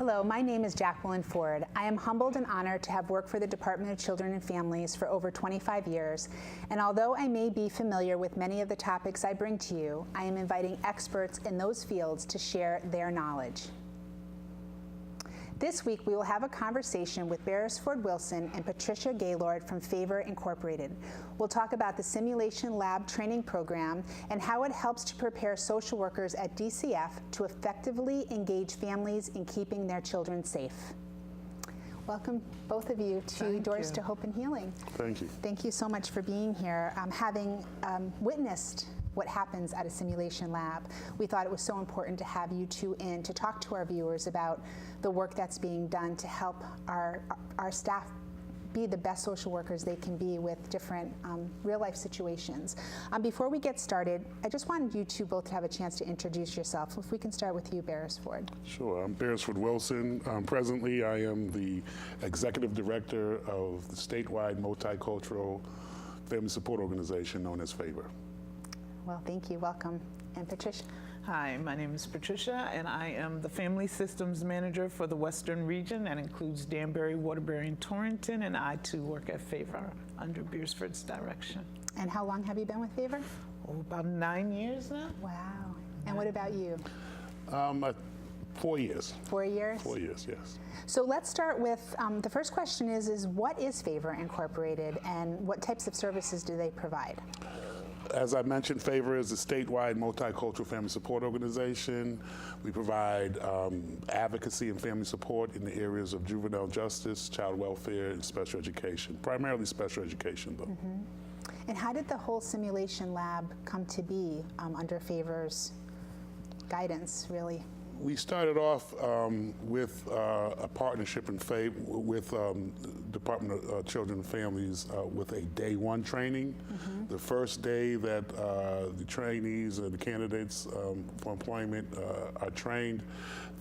Hello, my name is Jacqueline Ford. I am humbled and honored to have worked for the Department of Children and Families for over 25 years, and although I may be familiar with many of the topics I bring to you, I am inviting experts in those fields to share their knowledge. This week, we will have a conversation with Beresford Wilson and Patricia Gaylord from Favor Incorporated. We'll talk about the Simulation Lab training program and how it helps to prepare social workers at DCF to effectively engage families in keeping their children safe. Welcome, both of you, to Doors to Hope and Healing. Thank you. Thank you so much for being here. Having witnessed what happens at a simulation lab, we thought it was so important to have you two in to talk to our viewers about the work that's being done to help our staff be the best social workers they can be with different real-life situations. Before we get started, I just wanted you two both to have a chance to introduce yourself. If we can start with you, Beresford. Sure, I'm Beresford Wilson. Presently, I am the Executive Director of the statewide multicultural family support organization known as Favor. Well, thank you. Welcome. And Patricia? Hi, my name is Patricia, and I am the Family Systems Manager for the Western region. That includes Danbury, Waterbury, and Torrington, and I, too, work at Favor under Beresford's direction. And how long have you been with Favor? Oh, about 9 years now. Wow. And what about you? 4 years. 4 years? 4 years, yes. So let's start with, the first question is what is Favor Incorporated, and what types of services do they provide? As I mentioned, Favor is a statewide multicultural family support organization. We provide advocacy and family support in the areas of juvenile justice, child welfare, and special education, primarily special education, though. Mm-hmm. And how did the whole simulation lab come to be under Favor's guidance, really? We started off with a partnership with Department of Children and Families with a day one training. Mm-hmm. The first day that the trainees and the candidates for employment are trained,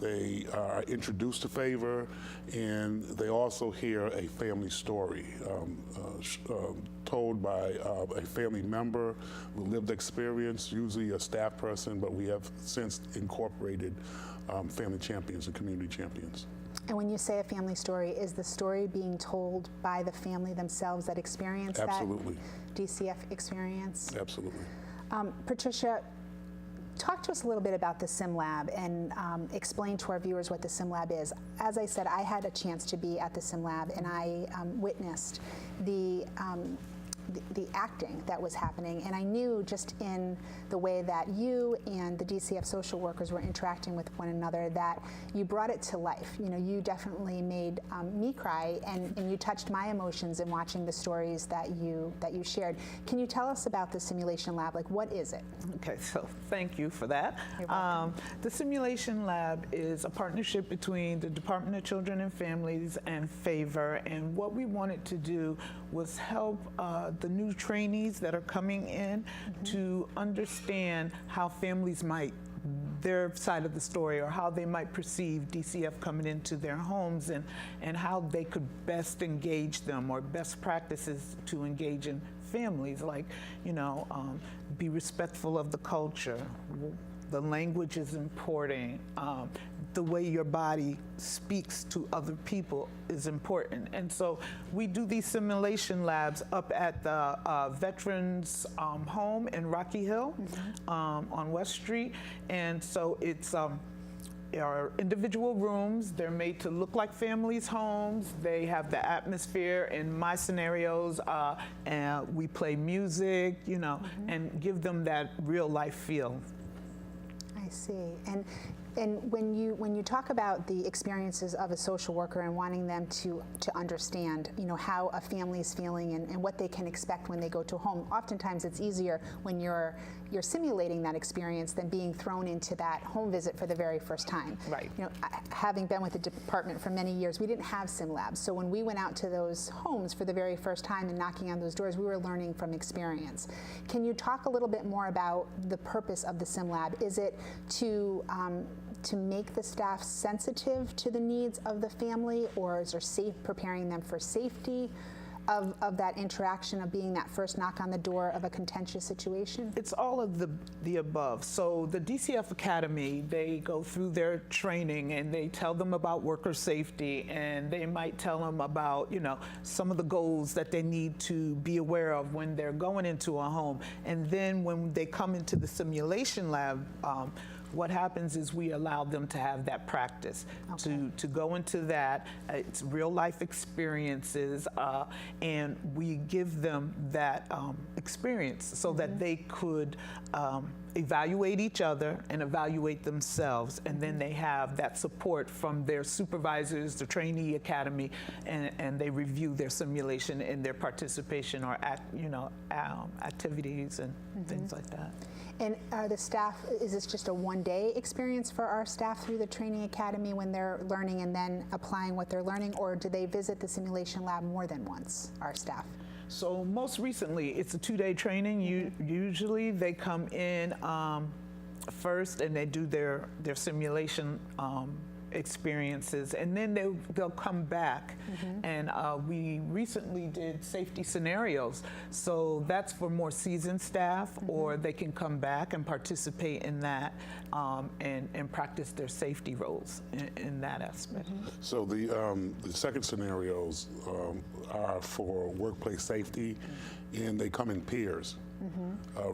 they are introduced to Favor, and they also hear a family story told by a family member with lived experience, usually a staff person, but we have since incorporated family champions and community champions. And when you say a family story, is the story being told by the family themselves that experienced Absolutely. That DCF experience? Absolutely. Patricia, talk to us a little bit about the Sim Lab and explain to our viewers what the Sim Lab is. As I said, I had a chance to be at the Sim Lab, and I witnessed the acting that was happening, and I knew just in the way that you and the DCF social workers were interacting with one another that you brought it to life. You know, you definitely made me cry, and you touched my emotions in watching the stories that you shared. Can you tell us about the Simulation Lab? Like, what is it? Okay, so thank you for that. You're welcome. The Simulation Lab is a partnership between the Department of Children and Families and Favor, and what we wanted to do was help the new trainees that are coming in mm-hmm. to understand how families might, their side of the story, or how they might perceive DCF coming into their homes, and how they could best engage them, or best practices to engage in families, like, you know, be respectful of the culture. The language is important. The way your body speaks to other people is important. And so we do these simulation labs up at the Veterans Home in Rocky Hill mm-hmm. On West Street. And so it's our individual rooms. They're made to look like families' homes. They have the atmosphere. In my scenarios, and we play music, you know, mm-hmm. and give them that real life feel. I see. And when you talk about the experiences of a social worker and wanting them to understand, you know, how a family is feeling and what they can expect when they go to a home, oftentimes it's easier when you're simulating that experience than being thrown into that home visit for the very first time. Right. You know, having been with the department for many years, we didn't have sim labs. So when we went out to those homes for the very first time and knocking on those doors, we were learning from experience. Can you talk a little bit more about the purpose of the sim lab? Is it to make the staff sensitive to the needs of the family, or is there preparing them for safety? of that interaction, of being that first knock on the door of a contentious situation? It's all of the above. So the DCF Academy, they go through their training and they tell them about worker safety, and they might tell them about, you know, some of the goals that they need to be aware of when they're going into a home. And then when they come into the simulation lab, what happens is we allow them to have that practice, to go into that. It's real life experiences, and we give them that experience so that they could evaluate each other and evaluate themselves, and then they have that support from their supervisors, the trainee academy, and they review their simulation and their participation or activities and things like that. And are the staff, is this just a one-day experience for our staff through the training academy when they're learning and then applying what they're learning, or do they visit the simulation lab more than once, our staff? So most recently, it's a 2-day training. Usually they come in first and they do their simulation experiences, and then they'll come back. And we recently did safety scenarios, so that's for more seasoned staff, or they can come back and participate in that and practice their safety roles in that aspect. So the second scenarios are for workplace safety, and they come in pairs.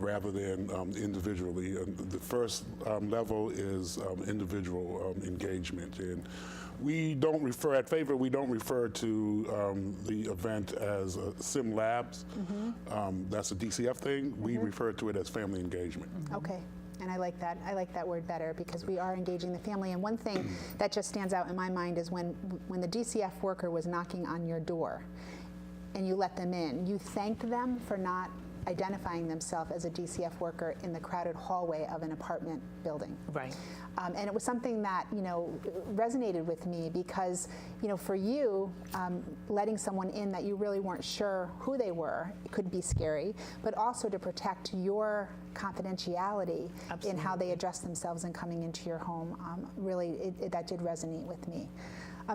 Rather than individually. The first level is individual engagement, and we don't refer, at Favor, we don't refer to the event as Sim Labs. That's a DCF thing. We refer to it as family engagement. Okay. And I like that. I like that word better, because we are engaging the family. And one thing that just stands out in my mind is when the DCF worker was knocking on your door and you let them in, you thanked them for not identifying themselves as a DCF worker in the crowded hallway of an apartment building. Right. And it was something that, you know, resonated with me, because, you know, for you, letting someone in that you really weren't sure who they were, it could be scary, but also to protect your confidentiality in how they address themselves in coming into your home, really, that did resonate with me.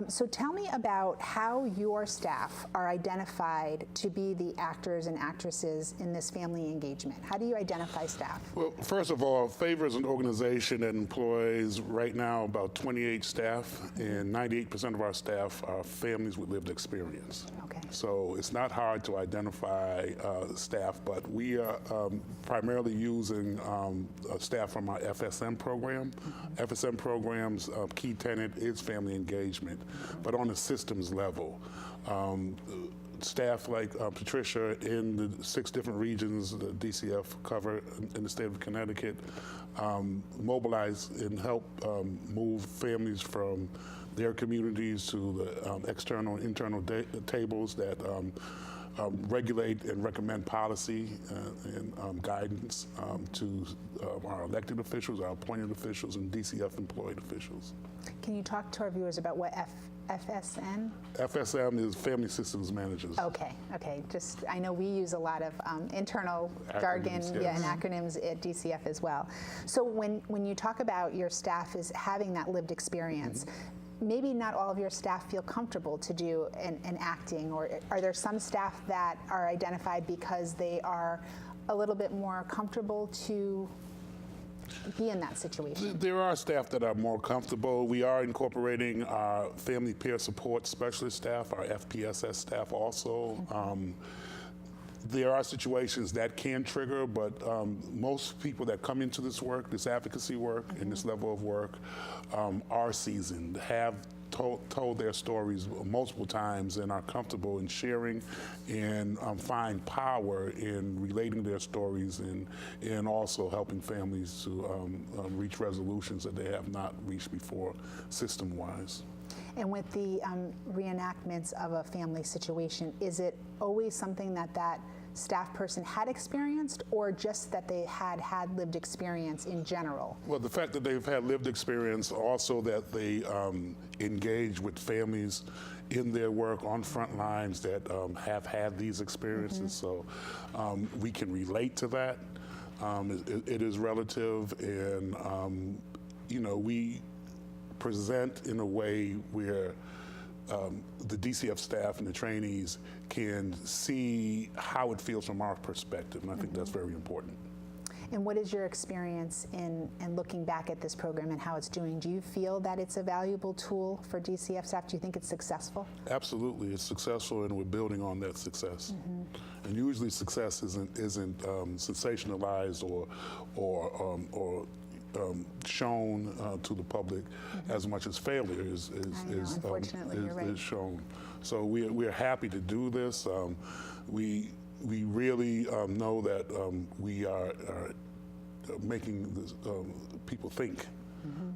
So tell me about how your staff are identified to be the actors and actresses in this family engagement. How do you identify staff? Well, first of all, Favor is an organization that employs right now about 28 staff, and 98% of our staff are families with lived experience. Okay. So it's not hard to identify staff, but we are primarily using staff from our FSM program. FSM program's key tenet is family engagement, but on a systems level. Staff like Patricia in the 6 different regions that DCF cover in the state of Connecticut mobilize and help move families from their communities to the external and internal tables that regulate and recommend policy and guidance to our elected officials, our appointed officials, and DCF employed officials. Can you talk to our viewers about what FSN? FSM is Family Systems Managers. Okay, okay. Just, I know we use a lot of internal jargon, Yes. and acronyms at DCF as well. So when you talk about your staff is having that lived experience, maybe not all of your staff feel comfortable to do an acting, or are there some staff that are identified because they are a little bit more comfortable to be in that situation? There are staff that are more comfortable. We are incorporating our family peer support specialist staff, our FPSS staff also. There are situations that can trigger, but most people that come into this work, this advocacy work, and this level of work are seasoned, have told their stories multiple times, and are comfortable in sharing and find power in relating their stories and also helping families to reach resolutions that they have not reached before system-wise. And with the reenactments of a family situation, is it always something that staff person had experienced, or just that they had lived experience in general? Well, the fact that they've had lived experience, also that they engage with families in their work on front lines that have had these experiences, so we can relate to that. It is relative, and you know, we present in a way where the DCF staff and the trainees can see how it feels from our perspective, and I think that's very important. And what is your experience in looking back at this program and how it's doing? Do you feel that it's a valuable tool for DCF staff? Do you think it's successful? Absolutely, it's successful, and we're building on that success. And usually, success isn't sensationalized or shown to the public as much as failure is shown. So we're happy to do this. We really know that we are making this, people think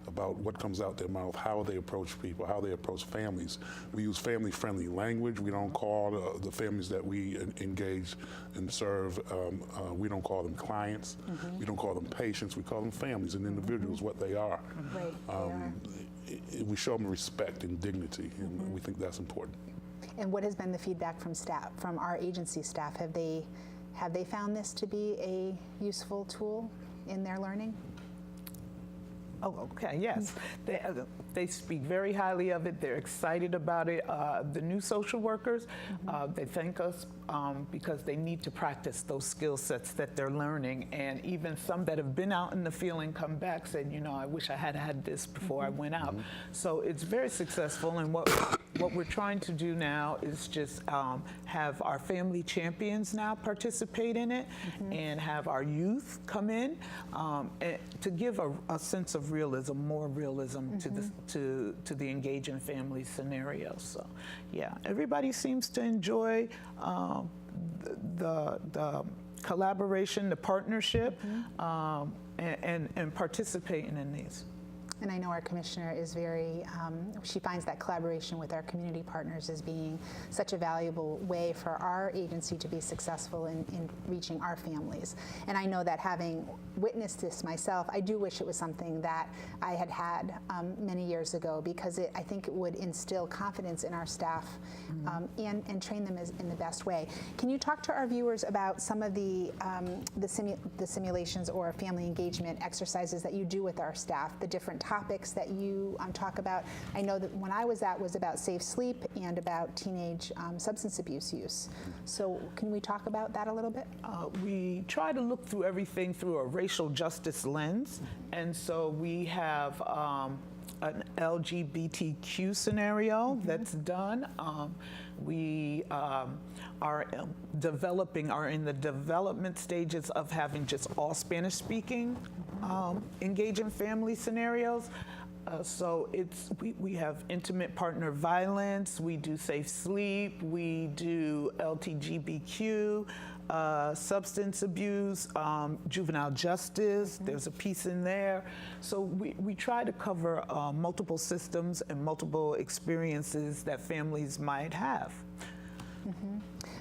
about what comes out their mouth, how they approach people, how they approach families. We use family-friendly language. We don't call the families that we engage and serve, we don't call them clients. We don't call them patients. We call them families and individuals, what they are. We show them respect and dignity, and we think that's important. And what has been the feedback from staff, from our agency staff? Have they found this to be a useful tool in their learning? Oh, okay, yes. They speak very highly of it. They're excited about it. The new social workers, they thank us because they need to practice those skill sets that they're learning. And even some that have been out in the field and come back said, you know, I wish I had had this before I went out. So it's very successful. And what we're trying to do now is just have our family champions now participate in it and have our youth come in and to give a sense of realism, more realism to the engaging family scenario. So, yeah, everybody seems to enjoy the collaboration, the partnership, and participating in these. And I know our commissioner is very, she finds that collaboration with our community partners as being such a valuable way for our agency to be successful in reaching our families. And I know that having witnessed this myself, I do wish it was something that I had had many years ago, because I think it would instill confidence in our staff and train them in the best way. Can you talk to our viewers about some of the simulations or family engagement exercises that you do with our staff, the different topics that you talk about? I know that when I was about safe sleep and about teenage substance abuse use. So can we talk about that a little bit? We try to look through everything through a racial justice lens. And so we have an LGBTQ scenario that's done. We are in the development stages of having just all Spanish-speaking engaging family scenarios. So we have intimate partner violence, we do safe sleep, we do LGBTQ, substance abuse, juvenile justice, there's a piece in there. So we try to cover multiple systems and multiple experiences that families might have.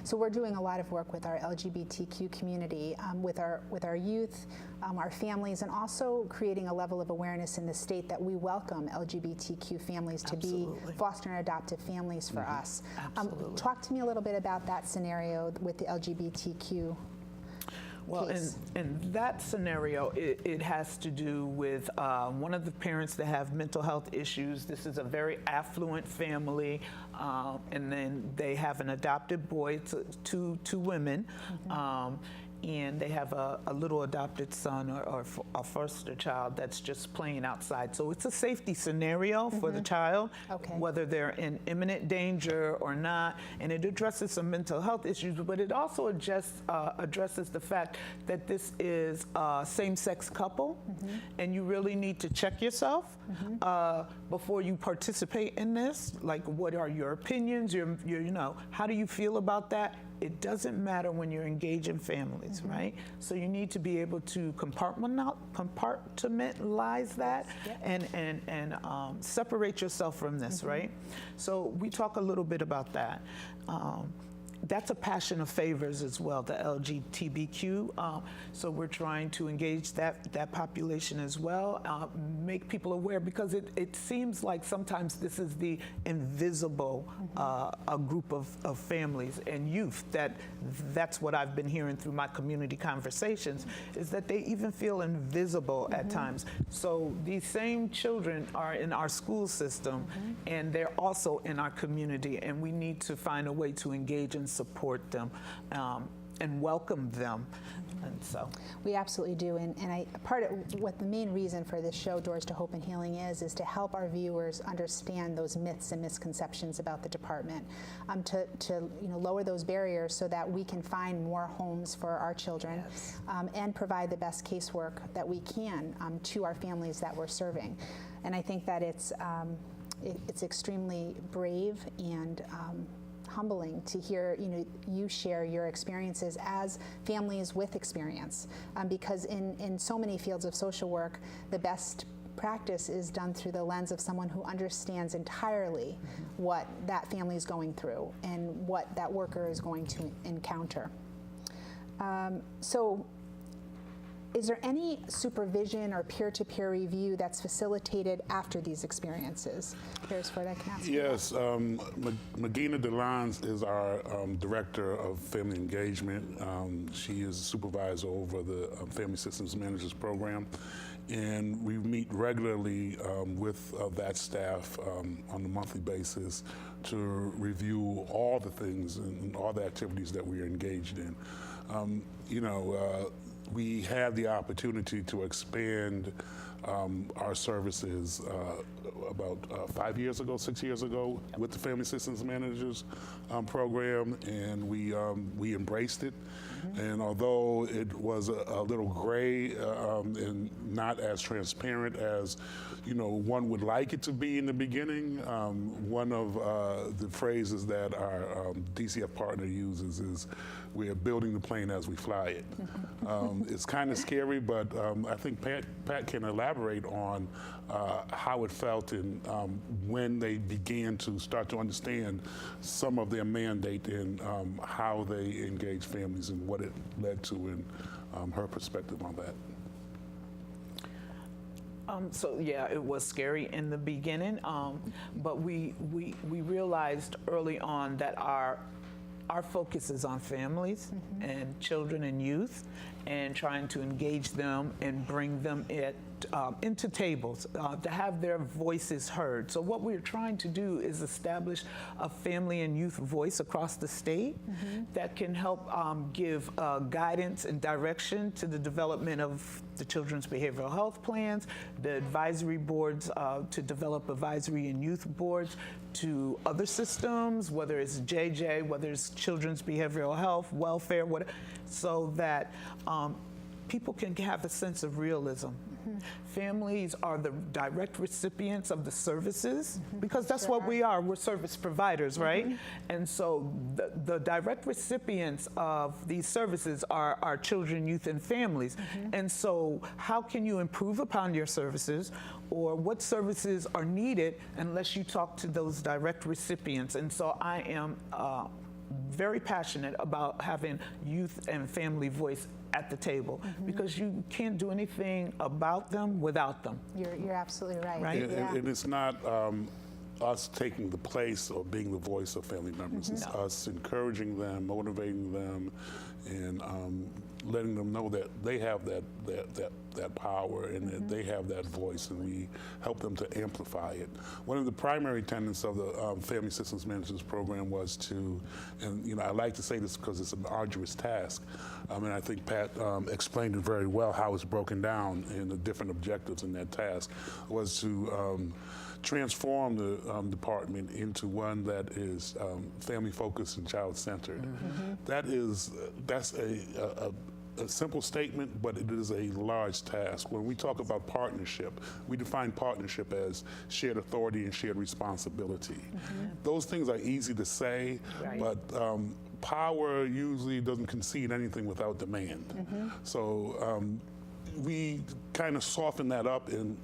So we're doing a lot of work with our LGBTQ community, with our youth, our families, and also creating a level of awareness in the state that we welcome LGBTQ families to be foster and adoptive families for us. Talk to me a little bit about that scenario with the LGBTQ. Well, in that scenario, it has to do with one of the parents that have mental health issues. This is a very affluent family, and then they have an adopted boy, two women, and they have a little adopted son or a foster child that's just playing outside. So it's a safety scenario for the child, whether they're in imminent danger or not, and it addresses some mental health issues, but it also addresses the fact that this is a same-sex couple, and you really need to check yourself before you participate in this. Like, what are your opinions? You know, how do you feel about that? It doesn't matter when you're engaging families, right? So you need to be able to compartmentalize that and separate yourself from this, right? So we talk a little bit about that. that's a passion of Favors as well, the LGBTQ. So we're trying to engage that population as well, make people aware, because it seems like sometimes this is the invisible a group of families and youth. That's what I've been hearing through my community conversations, is that they even feel invisible at times. So these same children are in our school system, and they're also in our community, and we need to find a way to engage and support them and welcome them. And so we absolutely do, and part of what the main reason for this show, Doors to Hope and Healing, is to help our viewers understand those myths and misconceptions about the department, to lower those barriers so that we can find more homes for our children, and provide the best casework that we can to our families that we're serving. And I think that it's extremely brave and humbling to hear you share your experiences as families with experience, because in so many fields of social work, the best practice is done through the lens of someone who understands entirely what that family is going through and what that worker is going to encounter. So is there any supervision or peer-to-peer review that's facilitated after these experiences? Beresford, I can ask you. Yes, Magina DeLons is our Director of Family Engagement. She is a supervisor over the Family Systems Managers Program. And we meet regularly with that staff on a monthly basis to review all the things and all the activities that we are engaged in. We had the opportunity to expand our services about 5 years ago, 6 years ago, with the Family Systems Managers program, and we embraced it. And although it was a little gray and not as transparent as one would like it to be in the beginning, one of the phrases that our DCF partner uses is, "We are building the plane as we fly it." It's kind of scary, but I think Pat can elaborate on how it felt and when they began to start to understand some of their mandate and how they engage families and what it led to, and her perspective on that. So yeah, it was scary in the beginning, but we realized early on that our focus is on families and children and youth, and trying to engage them and bring them into tables to have their voices heard. So what we're trying to do is establish a family and youth voice across the state that can help give guidance and direction to the development of the children's behavioral health plans, the advisory boards to develop advisory and youth boards, to other systems, whether it's JJ, whether it's children's behavioral health, welfare, whatever, so that people can have a sense of realism. Families are the direct recipients of the services, because that's what we are. We're service providers, right? And so the direct recipients of these services are our children, youth, and families. And so how can you improve upon your services, or what services are needed, unless you talk to those direct recipients? And so I am very passionate about having youth and family voice at the table, because you can't do anything about them without them. You're absolutely right. Right? And it's not us taking the place or being the voice of family members. It's us encouraging them, motivating them, and letting them know that they have that power and that they have that voice, and we help them to amplify it. One of the primary tenets of the Family Systems Managers program was to, and I like to say this because it's an arduous task, and I think Pat explained it very well how it's broken down and the different objectives in that task, was to transform the department into one that is family focused and child centered. That's a simple statement, but it is a large task. When we talk about partnership, we define partnership as shared authority and shared responsibility. Those things are easy to say, but power usually doesn't concede anything without demand. So we kind of soften that up and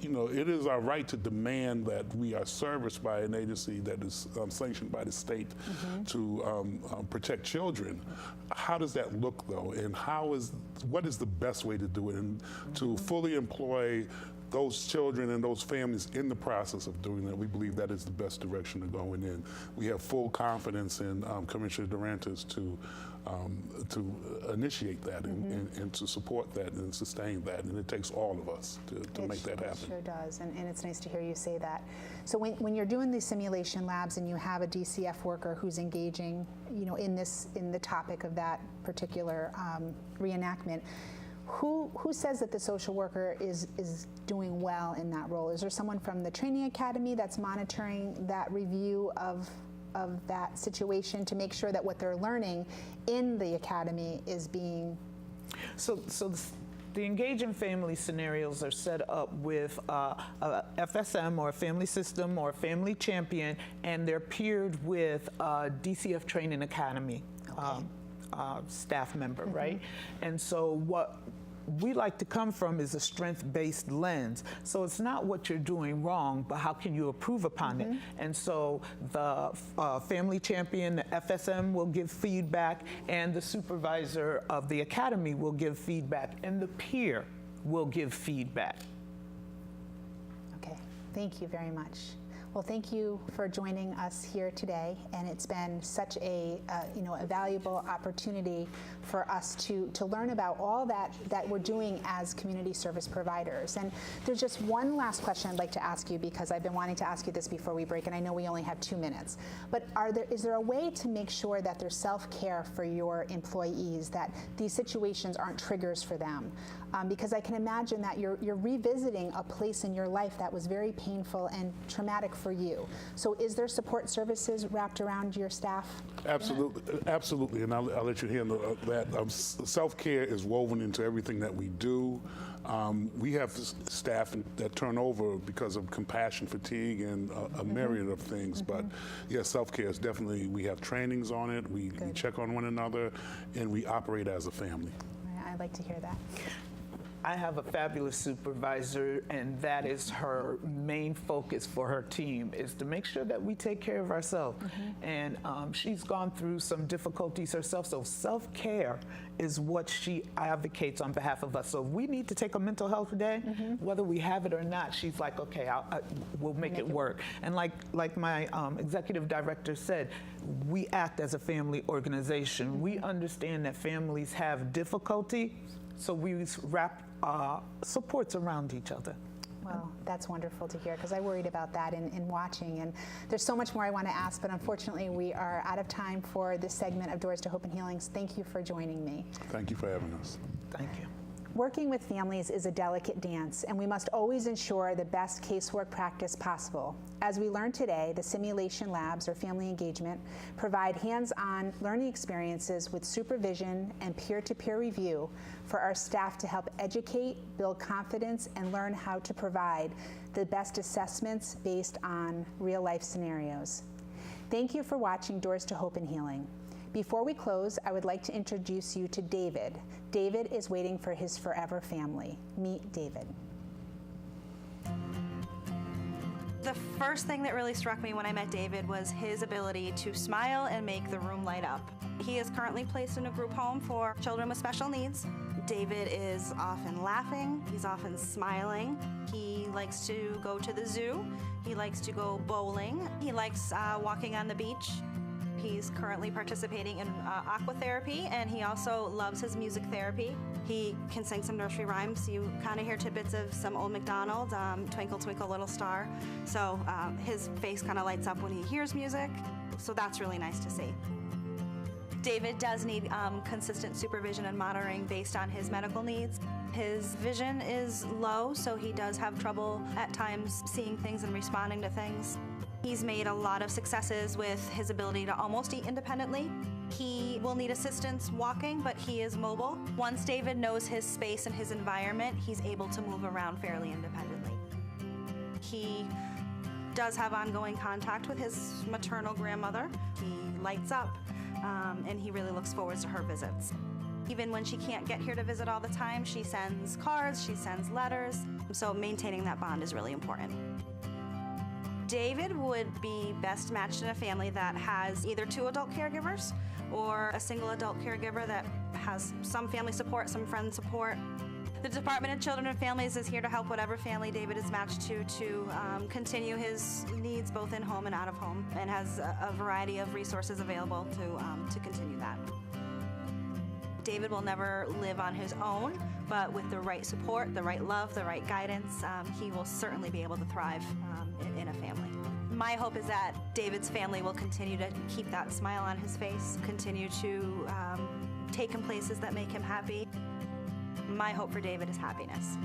it is our right to demand that we are serviced by an agency that is sanctioned by the state to protect children. How does that look, though, and what is the best way to do it, and to fully employ those children and those families in the process of doing that? We believe that is the best direction to go in. We have full confidence in Commissioner Durantis to initiate that and to support that and sustain that, and it takes all of us to make that happen. It sure does, and it's nice to hear you say that. So when you're doing these simulation labs and you have a DCF worker who's engaging, in the topic of that particular reenactment, who says that the social worker is doing well in that role? Is there someone from the training academy that's monitoring that review of that situation to make sure that what they're learning in the academy is being... So the engaging family scenarios are set up with a FSM or a family system or a family champion, and they're paired with a DCF training academy staff member, right? And so what we like to come from is a strength-based lens. So it's not what you're doing wrong, but how can you improve upon it? And so the family champion, the FSM, will give feedback, and the supervisor of the academy will give feedback, and the peer will give feedback. Okay, thank you very much. Well, thank you for joining us here today, and it's been such a valuable opportunity for us to learn about all that we're doing as community service providers. And there's just one last question I'd like to ask you, because I've been wanting to ask you this before we break, and I know we only have 2 minutes. But is there a way to make sure that there's self-care for your employees, that these situations aren't triggers for them? Because I can imagine that you're revisiting a place in your life that was very painful and traumatic for you. So is there support services wrapped around your staff? Absolutely, and I'll let you handle that. Self-care is woven into everything that we do. We have staff that turn over because of compassion fatigue and a myriad of things, but yes, self-care is definitely, we have trainings on it, we check on one another, and we operate as a family. I'd like to hear that. I have a fabulous supervisor, and that is her main focus for her team, is to make sure that we take care of ourselves. And she's gone through some difficulties herself, so self-care is what she advocates on behalf of us. So if we need to take a mental health day, whether we have it or not, she's like, okay, we'll make it work. And like my executive director said, we act as a family organization. We understand that families have difficulty, so we wrap supports around each other. Well, that's wonderful to hear, because I worried about that in watching. And there's so much more I want to ask, but unfortunately we are out of time for this segment of Doors to Hope and Healings. Thank you for joining me. Thank you for having us. Thank you. Working with families is a delicate dance, and we must always ensure the best casework practice possible. As we learned today, the simulation labs, or family engagement, provide hands-on learning experiences with supervision and peer-to-peer review for our staff to help educate, build confidence, and learn how to provide the best assessments based on real-life scenarios. Thank you for watching Doors to Hope and Healing. Before we close, I would like to introduce you to David. David is waiting for his forever family. Meet David. The first thing that really struck me when I met David was his ability to smile and make the room light up. He is currently placed in a group home for children with special needs. David is often laughing, he's often smiling. He likes to go to the zoo, he likes to go bowling, he likes walking on the beach. He's currently participating in aquatherapy, and he also loves his music therapy. He can sing some nursery rhymes. You kind of hear tidbits of some Old MacDonald, Twinkle, Twinkle, Little Star. So his face kind of lights up when he hears music. So that's really nice to see. David does need consistent supervision and monitoring based on his medical needs. His vision is low, so he does have trouble at times seeing things and responding to things. He's made a lot of successes with his ability to almost eat independently. He will need assistance walking, but he is mobile. Once David knows his space and his environment, he's able to move around fairly independently. He does have ongoing contact with his maternal grandmother. He lights up, and he really looks forward to her visits. Even when she can't get here to visit all the time, she sends cards, she sends letters. So maintaining that bond is really important. David would be best matched in a family that has either 2 adult caregivers or a single adult caregiver that has some family support, some friend support. The Department of Children and Families is here to help whatever family David is matched to continue his needs both in home and out of home, and has a variety of resources available to continue that. David will never live on his own, but with the right support, the right love, the right guidance, he will certainly be able to thrive in a family. My hope is that David's family will continue to keep that smile on his face, continue to take him places that make him happy. My hope for David is happiness.